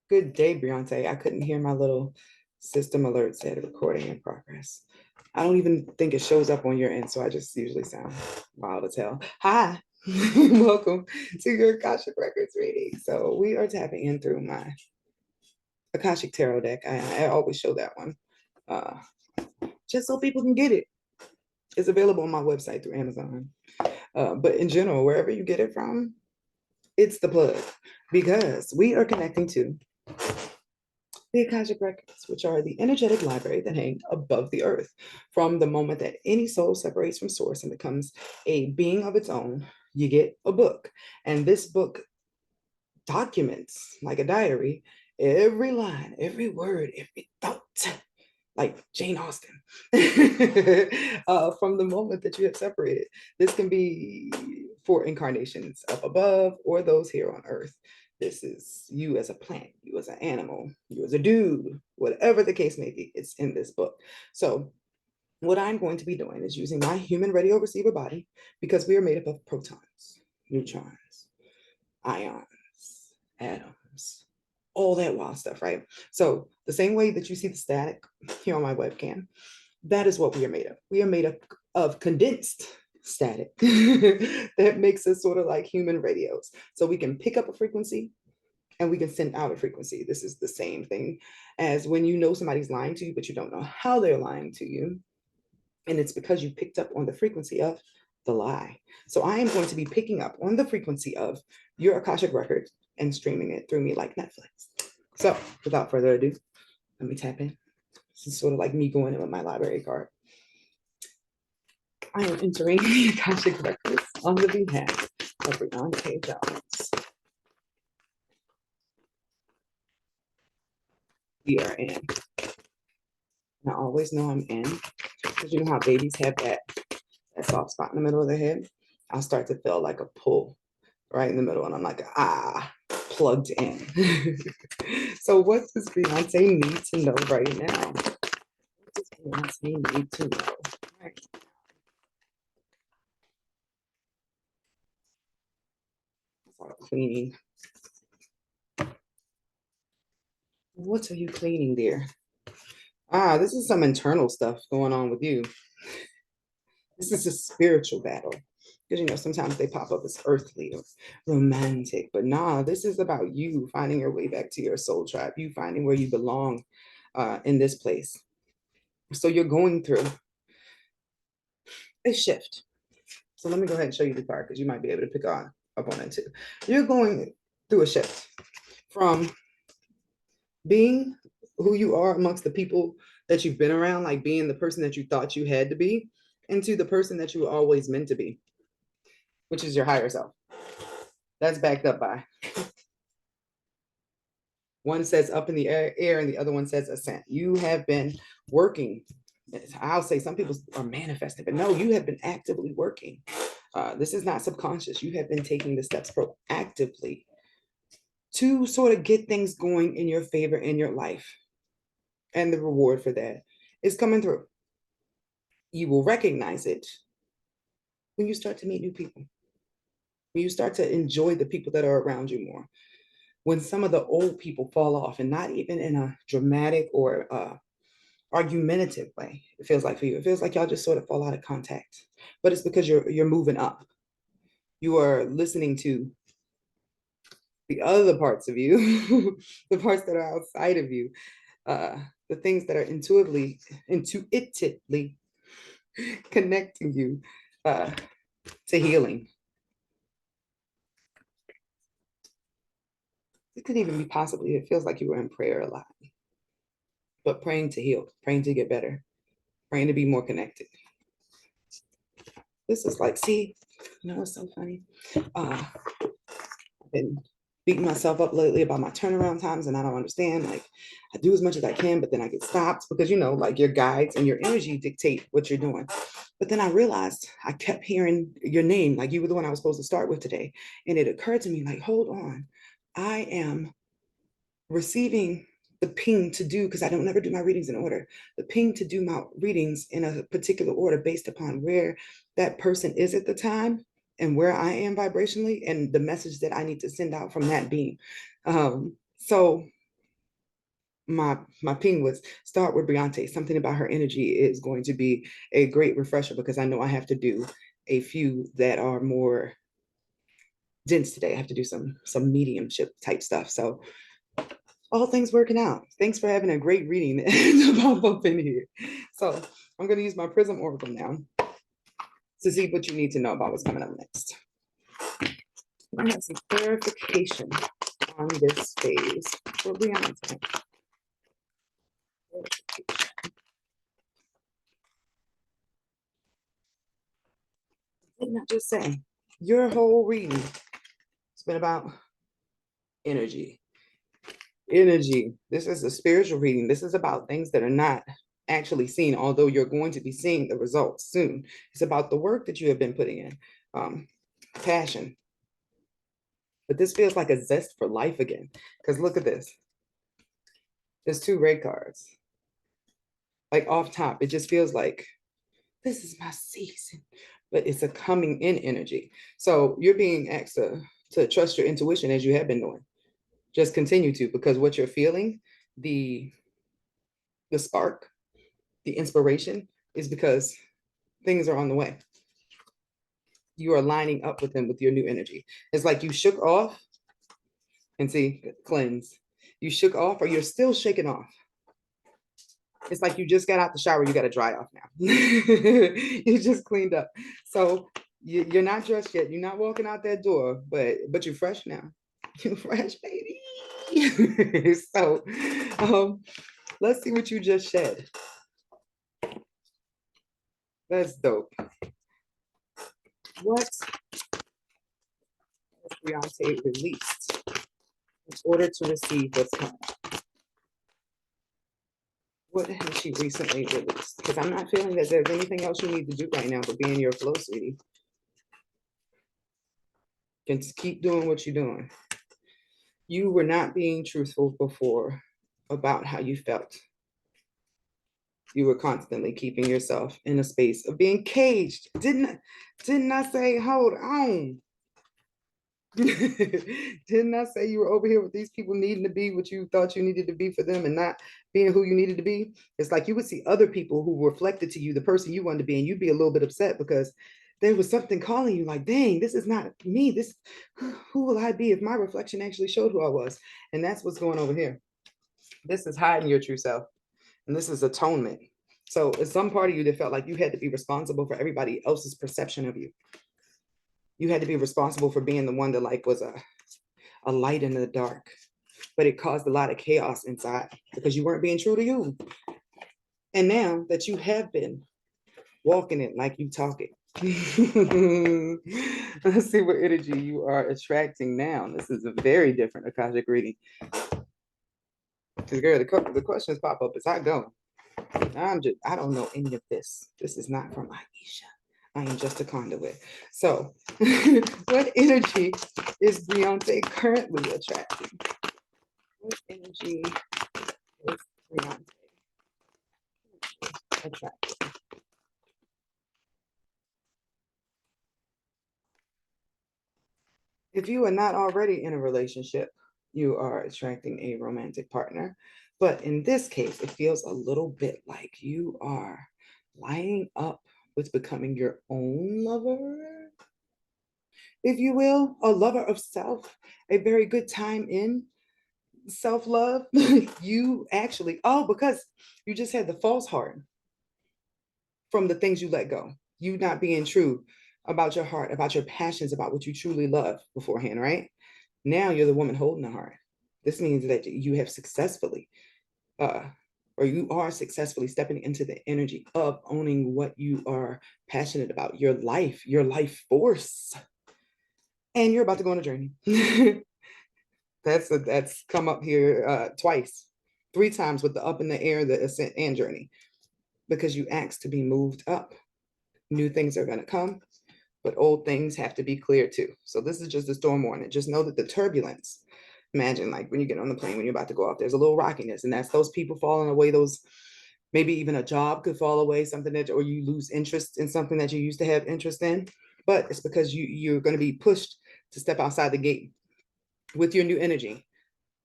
Good day, Briante. I couldn't hear my little system alert said recording in progress. I don't even think it shows up on your end, so I just usually sound wild as hell. Hi, welcome to your Akashic Records reading. So we are tapping in through my Akashic Tarot deck. I always show that one, uh, just so people can get it. It's available on my website through Amazon. But in general, wherever you get it from, it's the plug because we are connecting to the Akashic Records, which are the energetic library that hang above the earth. From the moment that any soul separates from source and becomes a being of its own, you get a book. And this book documents, like a diary, every line, every word, every thought, like Jane Austen, from the moment that you have separated. This can be for incarnations up above or those here on earth. This is you as a plant, you as an animal, you as a dude, whatever the case may be, it's in this book. So what I'm going to be doing is using my human radio receiver body because we are made up of protons, neutrons, ions, atoms, all that wild stuff, right? So the same way that you see the static here on my webcam, that is what we are made of. We are made up of condensed static that makes us sort of like human radios. So we can pick up a frequency and we can send out a frequency. This is the same thing as when you know somebody's lying to you, but you don't know how they're lying to you. And it's because you picked up on the frequency of the lie. So I am going to be picking up on the frequency of your Akashic records and streaming it through me like Netflix. So without further ado, let me tap in. This is sort of like me going in with my library card. I am entering the Akashic records on the behalf of Briante Jones. We are in. I always know I'm in because you know how babies have that soft spot in the middle of their head. I'll start to feel like a pull right in the middle, and I'm like, plugged in. So what does Beyonce need to know right now? What does Beyonce need to know right now? Cleaning. What are you cleaning, dear? This is some internal stuff going on with you. This is a spiritual battle. Because, you know, sometimes they pop up as earthly or romantic, but nah, this is about you finding your way back to your soul tribe, you finding where you belong in this place. So you're going through a shift. So let me go ahead and show you the card because you might be able to pick up on it too. You're going through a shift from being who you are amongst the people that you've been around, like being the person that you thought you had to be, into the person that you were always meant to be, which is your higher self. That's backed up by one says up in the air and the other one says ascent. You have been working. I'll say some people are manifesting, but no, you have been actively working. This is not subconscious. You have been taking the steps proactively to sort of get things going in your favor in your life. And the reward for that is coming through. You will recognize it when you start to meet new people, when you start to enjoy the people that are around you more, when some of the old people fall off, and not even in a dramatic or argumentative way. It feels like for you, it feels like y'all just sort of fall out of contact, but it's because you're moving up. You are listening to the other parts of you, the parts that are outside of you, the things that are intuitively connecting you to healing. It could even be possibly, it feels like you were in prayer a lot, but praying to heal, praying to get better, praying to be more connected. This is like, see, you know, it's so funny. I've been beating myself up lately about my turnaround times, and I don't understand. Like, I do as much as I can, but then I get stopped because, you know, like your guides and your energy dictate what you're doing. But then I realized I kept hearing your name, like you were the one I was supposed to start with today. And it occurred to me, like, hold on, I am receiving the ping to do, because I don't never do my readings in order, the ping to do my readings in a particular order based upon where that person is at the time and where I am vibrationally and the message that I need to send out from that being. So my ping was start with Briante. Something about her energy is going to be a great refresher because I know I have to do a few that are more dense today. I have to do some mediumship type stuff. So all things working out. Thanks for having a great reading to pop up in here. So I'm going to use my Prism Oracle now to see what you need to know about what's coming up next. I have some clarification on this phase for Briante. Didn't I just say your whole reading has been about energy? Energy. This is a spiritual reading. This is about things that are not actually seen, although you're going to be seeing the results soon. It's about the work that you have been putting in, passion. But this feels like a zest for life again. Because look at this. There's 2 red cards. Like off top, it just feels like this is my season. But it's a coming in energy. So you're being asked to trust your intuition as you have been doing. Just continue to, because what you're feeling, the spark, the inspiration is because things are on the way. You are lining up with them with your new energy. It's like you shook off and see, cleanse. You shook off or you're still shaking off. It's like you just got out the shower, you got to dry off now. You just cleaned up. So you're not dressed yet. You're not walking out that door, but you're fresh now. You're fresh, baby. So let's see what you just shed. That's dope. What has Briante released in order to receive what's coming? What has she recently released? Because I'm not feeling that there's anything else you need to do right now but be in your flow, sweetie. Just keep doing what you're doing. You were not being truthful before about how you felt. You were constantly keeping yourself in a space of being caged. Didn't I say, hold on? Didn't I say you were over here with these people needing to be what you thought you needed to be for them and not being who you needed to be? It's like you would see other people who reflected to you the person you wanted to be, and you'd be a little bit upset because there was something calling you like, dang, this is not me. This, who will I be if my reflection actually showed who I was? And that's what's going over here. This is hiding your true self. And this is atonement. So it's some part of you that felt like you had to be responsible for everybody else's perception of you. You had to be responsible for being the one that like was a light in the dark, but it caused a lot of chaos inside because you weren't being true to you. And now that you have been walking it like you talk it, let's see what energy you are attracting now. This is a very different Akashic reading. Because girl, the questions pop up as I go. I don't know any of this. This is not from Aisha. I am just a conduit. So what energy is Briante currently attracting? What energy is Briante attracting? If you are not already in a relationship, you are attracting a romantic partner. But in this case, it feels a little bit like you are lining up with becoming your own lover, if you will, a lover of self, a very good time in self-love. You actually, because you just had the false heart from the things you let go. You not being true about your heart, about your passions, about what you truly love beforehand, right? Now you're the woman holding the heart. This means that you have successfully, or you are successfully stepping into the energy of owning what you are passionate about, your life force. And you're about to go on a journey. That's come up here twice, 3 times with the up in the air, the ascent and journey, because you asked to be moved up. New things are going to come, but old things have to be cleared too. So this is just a storm warning. Just know that the turbulence, imagine like when you get on the plane, when you're about to go off, there's a little rockiness, and that's those people falling away. Those, maybe even a job could fall away, something that, or you lose interest in something that you used to have interest in, but it's because you're going to be pushed to step outside the gate with your new energy.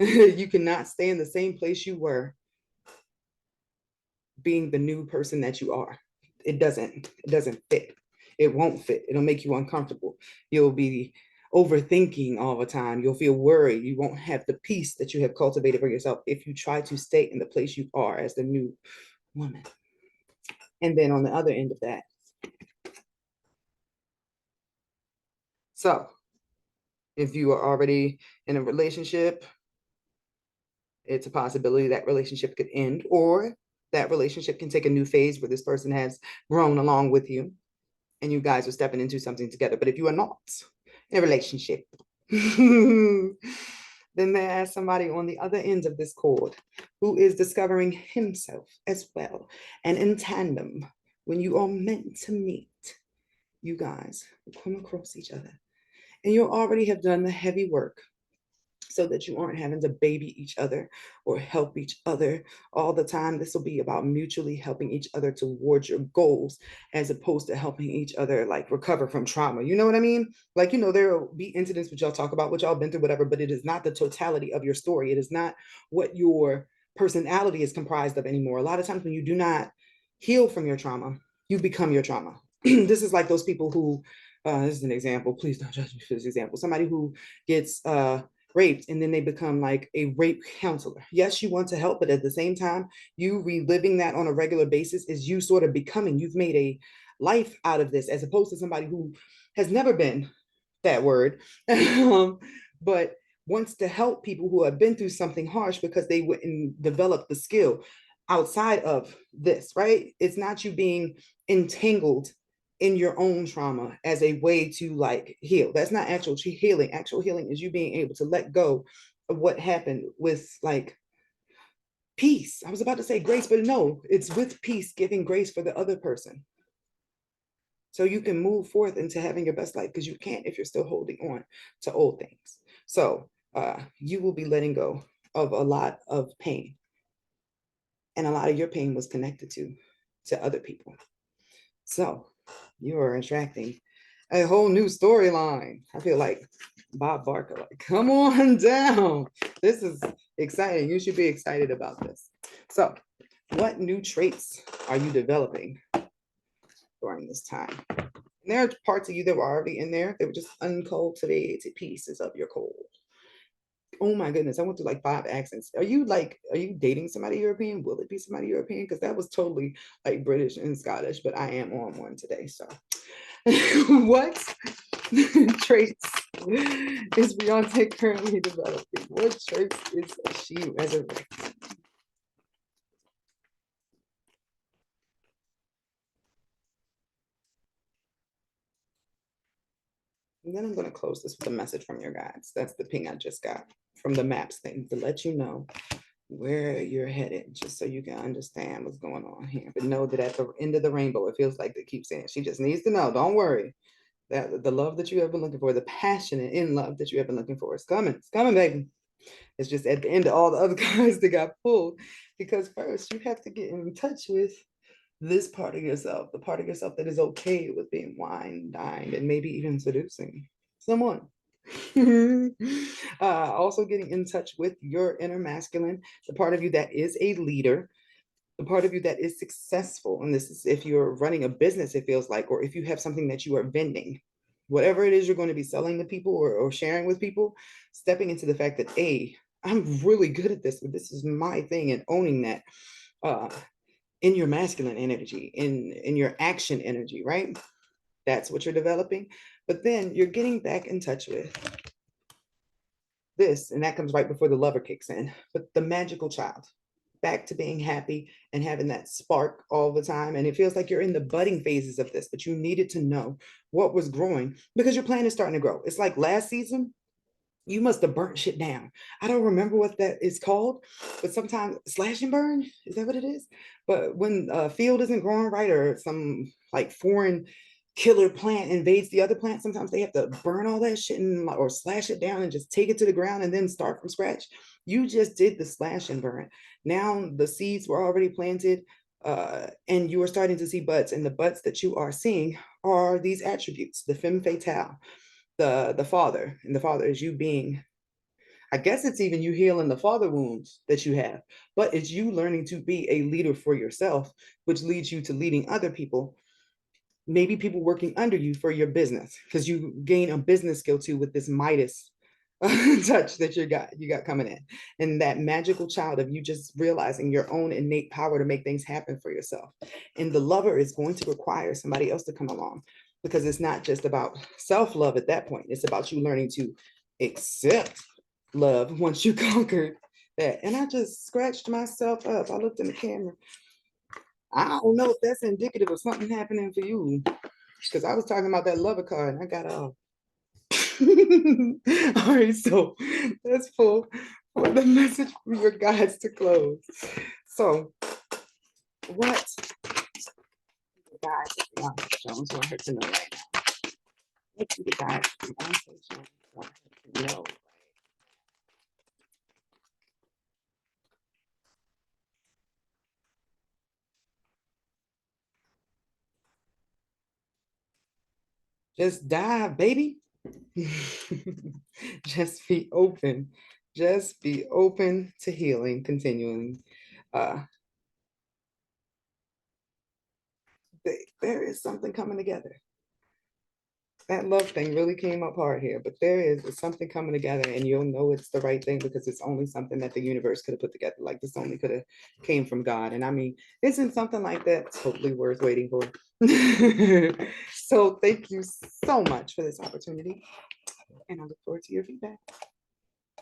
You cannot stay in the same place you were being the new person that you are. It doesn't fit. It won't fit. It'll make you uncomfortable. You'll be overthinking all the time. You'll feel worried. You won't have the peace that you have cultivated for yourself if you try to stay in the place you are as the new woman. And then on the other end of that, so if you are already in a relationship, it's a possibility that relationship could end, or that relationship can take a new phase where this person has grown along with you and you guys are stepping into something together. But if you are not in a relationship, then there's somebody on the other end of this cord who is discovering himself as well. And in tandem, when you are meant to meet, you guys will come across each other. And you'll already have done the heavy work so that you aren't having to baby each other or help each other all the time. This will be about mutually helping each other towards your goals, as opposed to helping each other like recover from trauma. You know what I mean? Like, there will be incidents which y'all talk about, which y'all been through, whatever, but it is not the totality of your story. It is not what your personality is comprised of anymore. A lot of times when you do not heal from your trauma, you become your trauma. This is like those people who, this is an example, please don't judge me for this example. Somebody who gets raped and then they become like a rape counselor. Yes, you want to help, but at the same time, you reliving that on a regular basis is you sort of becoming, you've made a life out of this, as opposed to somebody who has never been that word, but wants to help people who have been through something harsh because they went and developed the skill outside of this, right? It's not you being entangled in your own trauma as a way to like heal. That's not actual healing. Actual healing is you being able to let go of what happened with like peace. I was about to say grace, but no, it's with peace, giving grace for the other person. So you can move forth into having your best life, because you can't if you're still holding on to old things. So you will be letting go of a lot of pain. And a lot of your pain was connected to other people. So you are attracting a whole new storyline. I feel like Bob Barker, like, come on down. This is exciting. You should be excited about this. So, what new traits are you developing during this time? And there are parts of you that were already in there. They were just uncultivated pieces of your coal. Oh my goodness, I went through like 5 accents. Are you dating somebody European? Will it be somebody European? Because that was totally like British and Scottish, but I am on one today. So what traits is Briante currently developing? What traits is she resurrecting? And then I'm going to close this with a message from your guides. That's the ping I just got from the maps thing to let you know where you're headed, just so you can understand what's going on here. But know that at the end of the rainbow, it feels like they keep saying, she just needs to know, don't worry, that the love that you have been looking for, the passion and in love that you have been looking for is coming. It's coming, baby. It's just at the end of all the other cards that got pulled, because first you have to get in touch with this part of yourself, the part of yourself that is okay with being wined, dined, and maybe even seducing someone. Also getting in touch with your inner masculine, the part of you that is a leader, the part of you that is successful. And this is if you're running a business, it feels like, or if you have something that you are vending, whatever it is you're going to be selling to people or sharing with people, stepping into the fact that, hey, I'm really good at this, but this is my thing, and owning that in your masculine energy, in your action energy, right? That's what you're developing. But then you're getting back in touch with this, and that comes right before the lover kicks in, but the magical child, back to being happy and having that spark all the time. And it feels like you're in the budding phases of this, but you needed to know what was growing, because your plan is starting to grow. It's like last season, you must have burnt shit down. I don't remember what that is called, but sometimes slash and burn, is that what it is? But when a field isn't growing right, or some like foreign killer plant invades the other plant, sometimes they have to burn all that shit or slash it down and just take it to the ground and then start from scratch. You just did the slash and burn. Now the seeds were already planted, and you are starting to see buds, and the buds that you are seeing are these attributes: the femme fatale, the father, and the father is you being I guess it's even you healing the father wounds that you have, but it's you learning to be a leader for yourself, which leads you to leading other people, maybe people working under you for your business, because you gain a business skill too with this Midas touch that you got coming in, and that magical child of you just realizing your own innate power to make things happen for yourself. And the lover is going to require somebody else to come along, because it's not just about self-love at that point. It's about you learning to accept love once you conquered that. And I just scratched myself up. I looked in the camera. I don't know if that's indicative of something happening for you, because I was talking about that lover card and I got all right, so let's pull for the message from your guides to close. So, what the guides want Jones want her to know right now? What do the guides want her to know? Just dive, baby. Just be open. Just be open to healing, continuing. Uh, there is something coming together. That love thing really came up hard here, but there is something coming together, and you'll know it's the right thing because it's only something that the universe could have put together. Like this only could have came from God. And I mean, isn't something like that totally worth waiting for? So thank you so much for this opportunity, and I look forward to your feedback.